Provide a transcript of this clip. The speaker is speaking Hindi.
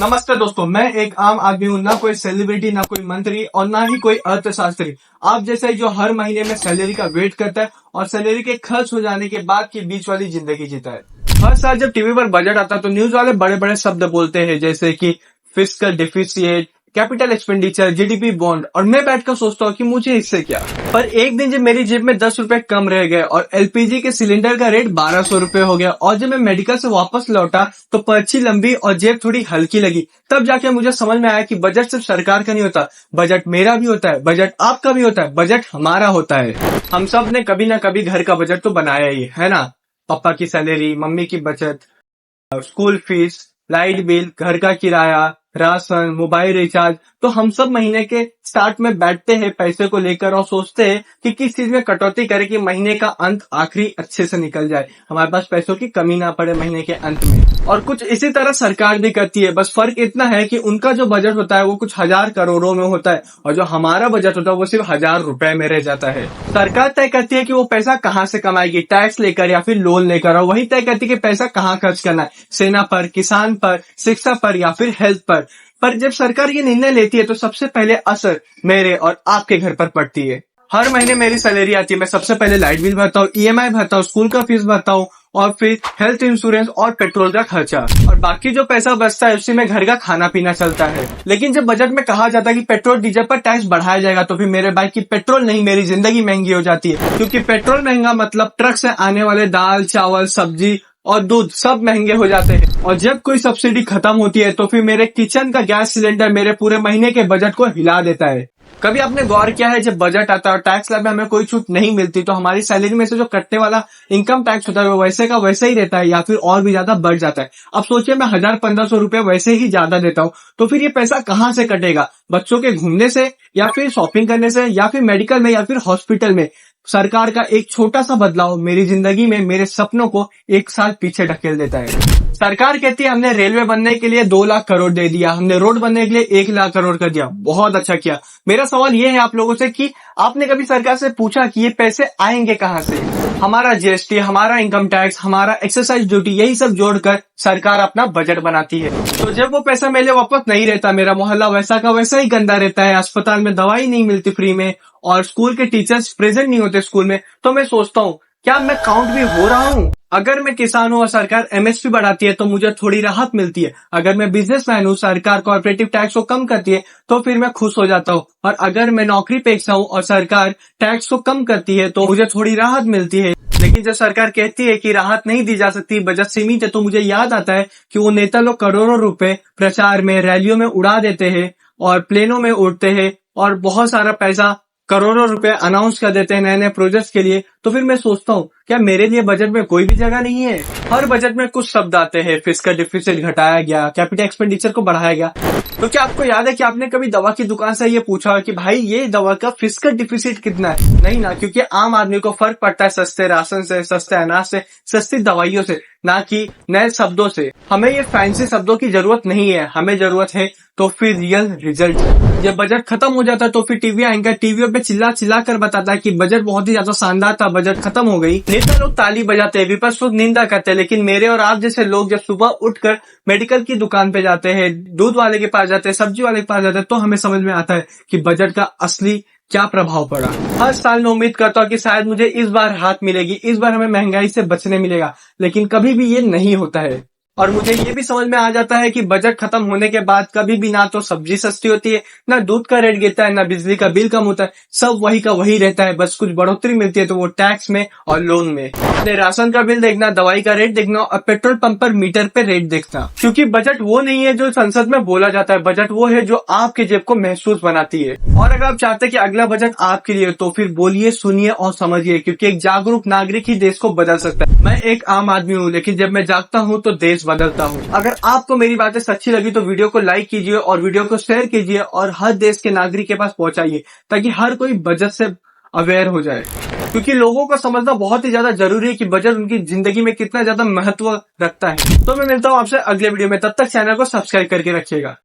नमस्ते दोस्तों, मैं एक आम आदमी हूँ, ना कोई सेलिब्रिटी, ना कोई मंत्री और ना ही कोई अर्थशास्त्री। आप जैसा ही जो हर महीने में सैलरी का वेट करता है और सैलरी के खर्च हो जाने के बाद की बीच वाली जिंदगी जीता है। हर साल जब टीवी पर बजट आता है तो न्यूज वाले बड़े बड़े शब्द बोलते हैं, जैसे कि fiscal deficit, capital expenditure, GDP bond, और मैं बैठकर सोचता हूँ कि मुझे इससे क्या। पर एक दिन जब मेरी जेब में 10 रुपए कम रह गए और एलपीजी के सिलेंडर का रेट 1200 रुपए हो गया और जब मैं मेडिकल से वापस लौटा तो पर्ची लंबी और जेब थोड़ी हल्की लगी, तब जाके मुझे समझ में आया कि बजट सिर्फ सरकार का नहीं होता, बजट मेरा भी होता है, बजट आपका भी होता है, बजट हमारा होता है। हम सब ने कभी ना कभी घर का बजट तो बनाया ही है ना। पापा की सैलरी, मम्मी की बचत, स्कूल फीस, लाइट बिल, घर का किराया, राशन, मोबाइल रिचार्ज। तो हम सब महीने के स्टार्ट में बैठते हैं पैसे को लेकर और सोचते हैं कि किस चीज में कटौती करें कि महीने का अंत आखिरी अच्छे से निकल जाए, हमारे पास पैसों की कमी ना पड़े महीने के अंत में। और कुछ इसी तरह सरकार भी करती है, बस फर्क इतना है कि उनका जो बजट होता है वो कुछ हजार करोड़ों में होता है और जो हमारा बजट होता है वो सिर्फ 1000 रुपए में रह जाता है। सरकार तय करती है कि वो पैसा कहाँ से कमाएगी, टैक्स लेकर या फिर लोन लेकर, और वही तय करती है कि पैसा कहाँ खर्च करना है, सेना पर, किसान पर, शिक्षा पर या फिर हेल्थ पर जब सरकार ये निर्णय लेती है तो सबसे पहले असर मेरे और आपके घर पर पड़ती है। हर महीने मेरी सैलरी आती है, मैं सबसे पहले लाइट बिल भरता हूँ, ईएमआई भरता हूँ, स्कूल का फीस भरता हूँ और फिर हेल्थ इंश्योरेंस और पेट्रोल का खर्चा, और बाकी जो पैसा बचता है उससे में घर का खाना पीना चलता है। लेकिन जब बजट में कहा जाता है कि पेट्रोल डीजल पर टैक्स बढ़ाया जाएगा तो फिर मेरे भाई की पेट्रोल नहीं, मेरी जिंदगी महंगी हो जाती है, क्योंकि पेट्रोल महंगा मतलब ट्रक से आने वाले दाल, चावल, सब्जी और दूध सब महंगे हो जाते हैं। और जब कोई सब्सिडी खत्म होती है तो फिर मेरे किचन का गैस सिलेंडर मेरे पूरे महीने के बजट को हिला देता है। कभी आपने गौर किया है, जब बजट आता है और टैक्स स्लैब में हमें कोई छूट नहीं मिलती तो हमारी सैलरी में से जो कटने वाला इनकम टैक्स होता है वो वैसे का वैसे ही रहता है या फिर और भी ज्यादा बढ़ जाता है। अब सोचिए, मैं 1000-1500 रुपए वैसे ही ज्यादा देता हूँ तो फिर ये पैसा कहाँ से कटेगा? बच्चों के घूमने से या फिर शॉपिंग करने से या फिर मेडिकल में या फिर हॉस्पिटल में? सरकार का एक छोटा सा बदलाव मेरी जिंदगी में मेरे सपनों को 1 साल पीछे ढकेल देता है। सरकार कहती है हमने रेलवे बनने के लिए 2 लाख करोड़ दे दिया, हमने रोड बनने के लिए 1 लाख करोड़ कर दिया, बहुत अच्छा किया। मेरा सवाल ये है आप लोगों से कि आपने कभी सरकार से पूछा कि ये पैसे आएंगे कहाँ से? हमारा जीएसटी, हमारा इनकम टैक्स, हमारा एक्सरसाइज ड्यूटी, यही सब जोड़कर सरकार अपना बजट बनाती है। तो जब वो पैसा मेरे वापस नहीं रहता, मेरा मोहल्ला वैसा का वैसा ही गंदा रहता है, अस्पताल में दवाई नहीं मिलती फ्री में और स्कूल के टीचर्स प्रेजेंट नहीं होते स्कूल में, तो मैं सोचता हूँ क्या मैं काउंट भी हो रहा हूँ? अगर मैं किसान हूँ और सरकार एमएसपी बढ़ाती है तो मुझे थोड़ी राहत मिलती है। अगर मैं बिजनेसमैन हूँ, सरकार कॉर्पोरेटिव टैक्स को कम करती है तो फिर मैं खुश हो जाता हूँ। और अगर मैं नौकरी पेशा हूँ और सरकार टैक्स को कम करती है तो मुझे थोड़ी राहत मिलती है। लेकिन जब सरकार कहती है कि राहत नहीं दी जा सकती, बजट सीमित है, तो मुझे याद आता है कि वो नेता लोग करोड़ों रुपए प्रचार में, रैलियों में उड़ा देते हैं और प्लेनों में उड़ते हैं और बहुत सारा पैसा, करोड़ों रुपए अनाउंस कर देते हैं नए नए प्रोजेक्ट्स के लिए। तो फिर मैं सोचता हूँ क्या मेरे लिए बजट में कोई भी जगह नहीं है? हर बजट में कुछ शब्द आते हैं, फिस्कल डिफिसिट घटाया गया, कैपिटल एक्सपेंडिचर को बढ़ाया गया। तो क्या आपको याद है कि आपने कभी दवा की दुकान से ये पूछा कि भाई ये दवा का फिस्कल डिफिसिट कितना है? नहीं ना, क्योंकि आम आदमी को फर्क पड़ता है सस्ते राशन से, सस्ते अनाज से, सस्ती दवाइयों से, ना कि नए शब्दों से। हमें ये फैंसी शब्दों की जरूरत नहीं है, हमें जरूरत है तो फिर रियल रिजल्ट। जब बजट खत्म हो जाता है तो फिर टीवी एंकर टीवीओ पे चिल्ला चिल्ला कर बताता है कि बजट बहुत ही ज्यादा शानदार था, बजट खत्म हो गई। नेता लोग ताली बजाते हैं, विपक्ष लोग निंदा करते हैं, लेकिन मेरे और आप जैसे लोग जब सुबह उठकर मेडिकल की दुकान पे जाते हैं, दूध वाले के पास जाते हैं, सब्जी वाले के पास जाते हैं, तो हमें समझ में आता है कि बजट का असली क्या प्रभाव पड़ा। हर साल मैं उम्मीद करता हूँ कि शायद मुझे इस बार राहत मिलेगी, इस बार हमें महंगाई से बचने मिलेगा, लेकिन कभी भी ये नहीं होता है। और मुझे ये भी समझ में आ जाता है कि बजट खत्म होने के बाद कभी भी ना तो सब्जी सस्ती होती है, ना दूध का रेट गिरता है, ना बिजली का बिल कम होता है, सब वही का वही रहता है। बस कुछ बढ़ोतरी मिलती है तो वो टैक्स में और लोन में। अपने राशन का बिल देखना, दवाई का रेट देखना और पेट्रोल पंप पर मीटर पे रेट देखना। क्योंकि बजट वो नहीं है जो संसद में बोला जाता है, बजट वो है जो आपके जेब को महसूस बनाती है। और अगर आप चाहते हैं कि अगला बजट आपके लिए तो फिर बोलिए, सुनिए और समझिए, क्योंकि एक जागरूक नागरिक ही देश को बदल सकता है। मैं एक आम आदमी हूँ, लेकिन जब मैं जागता हूँ तो देश बदलता हूँ। अगर आपको मेरी बातें सच्ची लगी तो वीडियो को लाइक कीजिए और वीडियो को शेयर कीजिए और हर देश के नागरिक के पास पहुंचाइए, ताकि हर कोई बजट से अवेयर हो जाए। क्योंकि लोगों को समझना बहुत ही ज्यादा जरूरी है कि बजट उनकी जिंदगी में कितना ज्यादा महत्व रखता है। तो मैं मिलता हूँ आपसे अगले वीडियो में, तब तक चैनल को सब्सक्राइब करके रखिएगा।